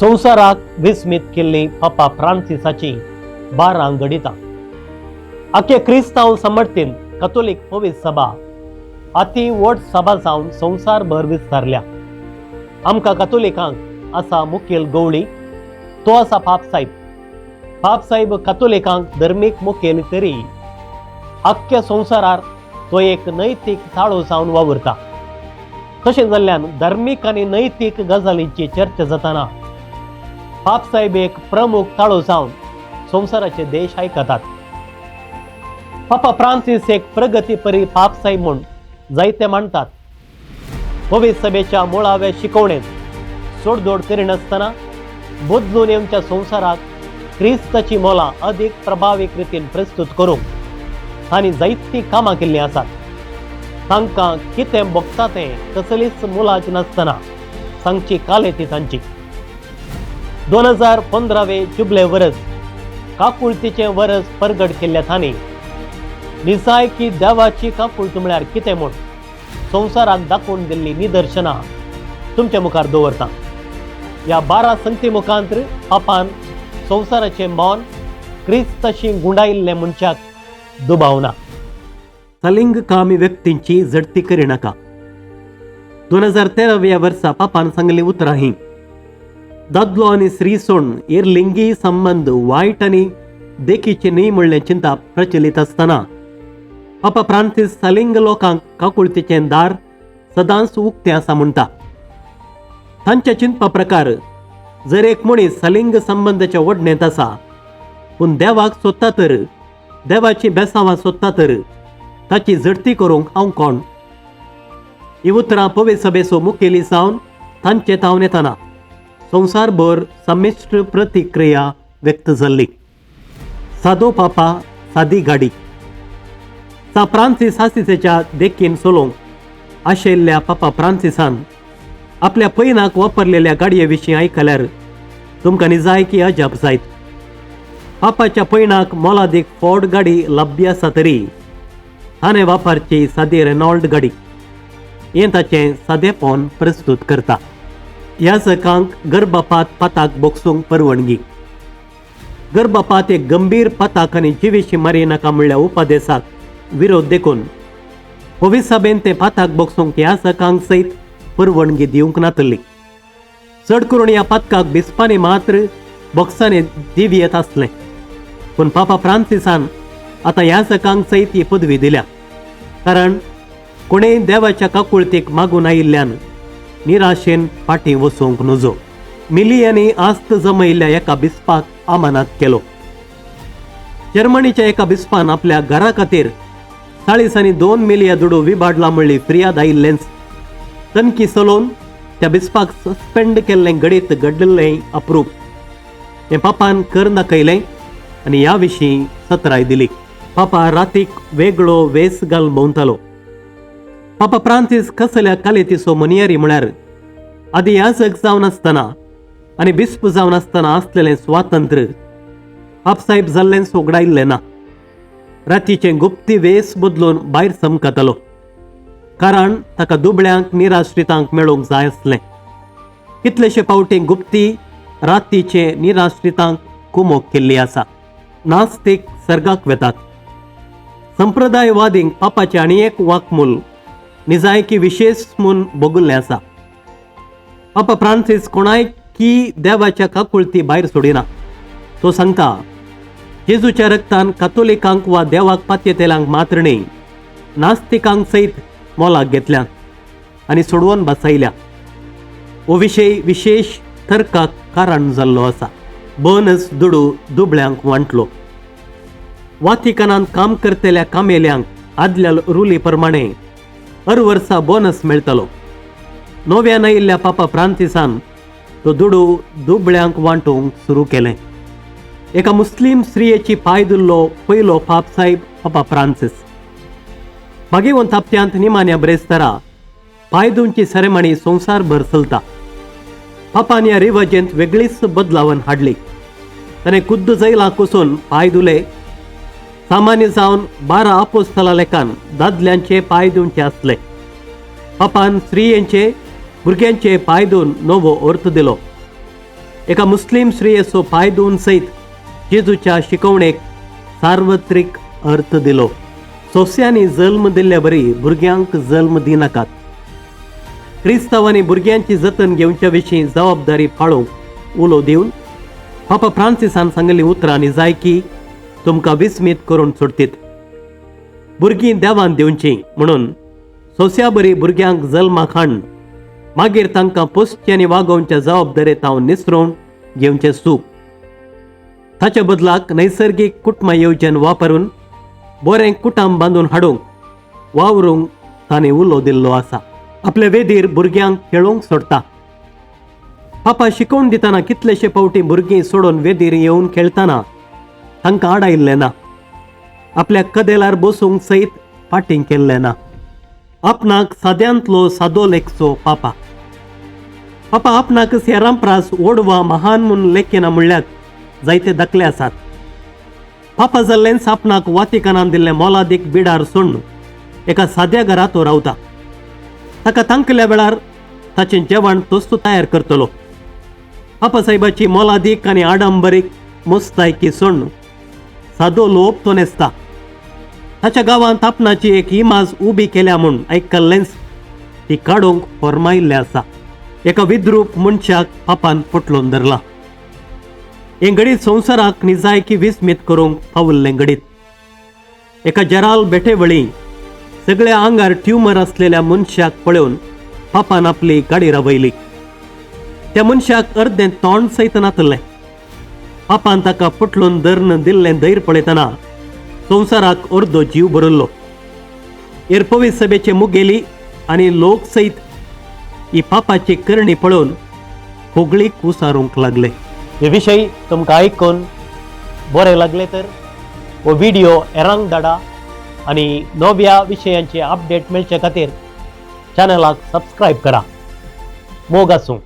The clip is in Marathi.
संवसाराक विस्मित केल्ली पापा फ्रांसिसाची 12 गणितां. आख्खे क्रिस्तांव समर्थीन कॅथोलिक पवित्र सभा अति व्हड सभा जावन संवसारभर विस्तारल्या. आमकां कॅथोलिकांक आसा मुखेल गवळी, तो आसा पापसाहेब. पापसाहेब कॅथोलिकांक धर्मीक मुखेल तरी आख्ख्या संवसारार तो एक नैतीक ताळो जावन वावुरता. तशें जाल्ल्यान धार्मीक आनी नैतीक गजालींची चर्चा जाताना पापसाहेब एक प्रमुख ताळो जावन संवसाराचे देश आयकतात. पापा फ्रांसीस एक प्रगतीपरी पापसाहेब म्हूण जायते मानतात. पवित्र सभेच्या मुळाव्या शिकवणेंत सोडदोड करिनासतना बदलून येवच्या संवसाराक क्रिस्ताची मोलां अदीक प्रभावीक रितीन प्रस्तुत करूंक तांणी जायतीं कामां केल्लीं आसात. तांकां कितें भोगता तें कसलीच मुलाज नासतना सांगची काल येती तांची. 2015 जुबले वर्स काकुळतीचें वर्स परगट केल्ल्या तांणी निसाय की देवाची काकुळत म्हळ्यार कितें म्हूण संवसाराक दाखोवन दिल्ली निदर्शनां तुमच्या मुखार दवरता. ह्या 12 संगती मुखांतर पापान संवसाराचें मौन क्रिस्ताशी गुंडायिल्ले मनशाक दुबावना. सलिंगकामी व्यक्तींची झडती करिनाका. 2013 वर्सा पापान सांगली उतरां ही. दादलो आनी स्त्री सोडून हेर लिंगी संबंध वायट आनी देखीचे न्ही म्हणलें चिंता प्रचलित आसतना पापा फ्रांसीस सलिंग लोकांक काकुळतीचें दार सदांच उक्तें आसा म्हणटा. तांच्या चिंतपा प्रकार जर एक मनीस सलिंग संबंधाच्या वडणेंत आसा पूण देवाक सोदता तर, देवाची बेसांवां सोदता तर ताची झडती करूंक हांव कोण? ही उतरां पवित्र सभेचो मुखेली जावन तांचे तावन येताना संवसारभर संमिश्र प्रतिक्रिया व्यक्त जाल्ली. सादो पापा सादी गाडी. सा फ्रांसीस आसिसेच्या देखीन चलोवंक आशिल्ल्या पापा फ्रांसिसान आपल्या पैनाक वापरलेल्या गाडये विशीं आयकल्यार तुमकां निजायकी अजाप जायत. पापाच्या पैनाक मोलादीक फोर्ड गाडी लभ्य आसा तरी ताणें वापरची सादी रेनॉल्ड गाडी. हें ताचें सादेपण प्रस्तुत करता. ह्या सकांक गर्भपात पाताक बोगसूंक परवानगी. गर्भपात एक गंभीर पाताक आनी जिवीशी मारी नाका म्हणल्या उपादेशाक विरोध देखून पवित्र सभेन ते पाताक बोगसूंक ह्या सकांक सयत परवानगी दिवंक नातली. चड करून ह्या पातकाक बिस्पांनी मात्र बोक्सांनी दिवयेत आसलें. पूण पापा फ्रांसिसान आतां ह्या सकांक सयत ही पदवी दिल्या. कारण कोणेय देवाच्या काकुळतीक मागून आयिल्ल्यान निराशेन फाटीं वचूंक नजो. मिलियनी आस्त जमयिल्ल्या एका बिस्पाक आमानात केलो. जर्मनीच्या एका बिस्पान आपल्या घरा खातीर 2 मिलियन दुडू विबाडला म्हणली फिर्याद आयिल्लेंच तनकी चलोवन त्या बिस्पाक सस्पेंड केल्लें घडीत घडलें अप्रूप हें पापान कर दाखयलें आनी ह्या विशीं सत्राय दिली. पापा रातीक वेगळो वेस घाल भोंवतालो. पापा फ्रांसीस कसल्या कालेतीचो मनियारी म्हळ्यार आदी याजक जावन आसतना आनी बिस्प जावन आसतना आसलेलें स्वातंत्र्य पापसाहेब जाल्लें सोगडायिल्लें ना. रातीचें गुप्ती वेस बदलून भायर समकतालो. कारण ताका दुबळ्यांक निराश्रितांक मेळोवंक जाय आसलें. कितलेशे फावटी गुप्ती रातीचे निराश्रितांक कुमोक केल्ली आसा. नास्तीक सर्गाक वेतात. संप्रदायवादींक पापाचें आनी एक वाकमूल निजायकी विशेष म्हूण भोगुल्लें आसा. पापा फ्रांसीस कोणायकी देवाच्या काकुळती भायर सोडिना. तो सांगता जेजूच्या रक्तान कॅथोलिकांक वा देवाक पातयेतेल्यांक मात्र न्ही, नास्तिकांक सयत मोलाक घेतल्या आनी सोडवून बसयल्या. हो विशय विशेष तर्काक कारण जाल्लो आसा. बोनस दुडू दुबळ्यांक वांटलो. वातिकनांत काम करतल्या कामेल्यांक आदल्या रुली प्रमाणे हर वर्सा बोनस मेळटलो. नव्यान आयिल्ल्या पापा फ्रांसिसान तो दुडू दुबळ्यांक वांटूंक सुरू केलें. एका मुस्लीम स्त्रियेची पांय धुल्लो पयलो पापसाहेब पापा फ्रांसीस. भाग्यवंत हप्त्यांत निमाण्या ब्रेस्तारा पांय धुवची सेरेमनी संवसारभर चलता. पापान ह्या रिवाजेंत वेगळीच बदलावण हाडली. ताणें खुद्द जैलाक वचून पांय धुले. सामान्य जावन 12 आपोस्तलां लेखान दादल्यांचे पांय धुवचे आसले. पापान स्त्रियेंचे भुरग्यांचे पांय धुवन नवो अर्थ दिलो. एका मुस्लिम स्त्रियेचो पाय धुवन सयत जेजूच्या शिकवणेक सार्वत्रिक अर्थ दिलो. सोंस्यांनी जल्म दिल्ल्या बरी भुरग्यांक जल्म दिनाकात. क्रिस्तांवांनी भुरग्यांची जतन घेवच्या विशीं जबाबदारी पाळोवंक उलो दिवन पापा फ्रांसिसान सांगली उतरां जाय की तुमकां विस्मीत करून सोडटीत. भुरगीं देवान दिवची म्हणून सोंस्या बरी भुरग्यांक जल्माक हाडन मागीर तांकां पोसच्यांनी वागोवच्या जबाबदारेत हांव निसरून घेवचें सूख. ताच्या बदलाक नैसर्गीक कुटुंब येवजन वापरून बरें कुटुंब बांदून हाडूंक वावरूंक ताणें उलो दिल्लो आसा. आपल्या वेदीर भुरग्यांक खेळूंक सोडटा. पापा शिकवण दितना कितलेशे फावटी भुरगीं सोडून वेदीर येवन खेळटाना तांकां आडायल्लें ना. आपल्या कदेलार बसूंक सयत फाटीं केल्लें ना. आपणाक साद्यांतलो सादो लेखचो पापा आपणाक ह्या रामप्रास ओडवा महान म्हूण लेखिना म्हणल्यार जायते दाखले आसात. पापा जाल्लेंच आपणाक वातिकानान दिल्लें मोलादीक बिडार सोडून एका साद्या घरांत तो रावता. ताका तांकल्या वेळार ताचें जेवण तोच तो तयार करतलो. पापा साहेबाची मोलादीक आनी आडंबरीक मोस्तायकी सोडून सादो लोभ तो नेसता. ताच्या गांवांत आपणाची एक इमाज उबी केल्या म्हूण आयकल्लेंच ती काडूंक फॉर्मायिल्लें आसा. एका विद्रूप मनशाक पापान पटलोवन धरला. हे घडीत संवसाराक निजायकी विस्मीत करूंक पावल्लें घडीत. एका जराल बेठेवळी सगळ्या आंगार ट्युमर असलेल्या मनशाक पळोवन पापान आपली गाडी रावयली. त्या मनशाक अर्दें तोंड सयत नातलें. पापान ताका पटलोवन धरून दिल्लें धैर्य पळयतना संवसाराक अर्दो जीव भरल्लो. पवित्र सभेचे मुगेली आनी लोक सयत ही पापाची करणी पळोवन खोगळीक उसारूंक लागले. हे विशय तुमकां आयकून बरें लागले तर हो व्हिडिओ हेरांक धाडा आनी नव्या विशयांचे अपडेट मेळचे खातीर चॅनलाक सबस्क्रायब करा. मोग आसूं.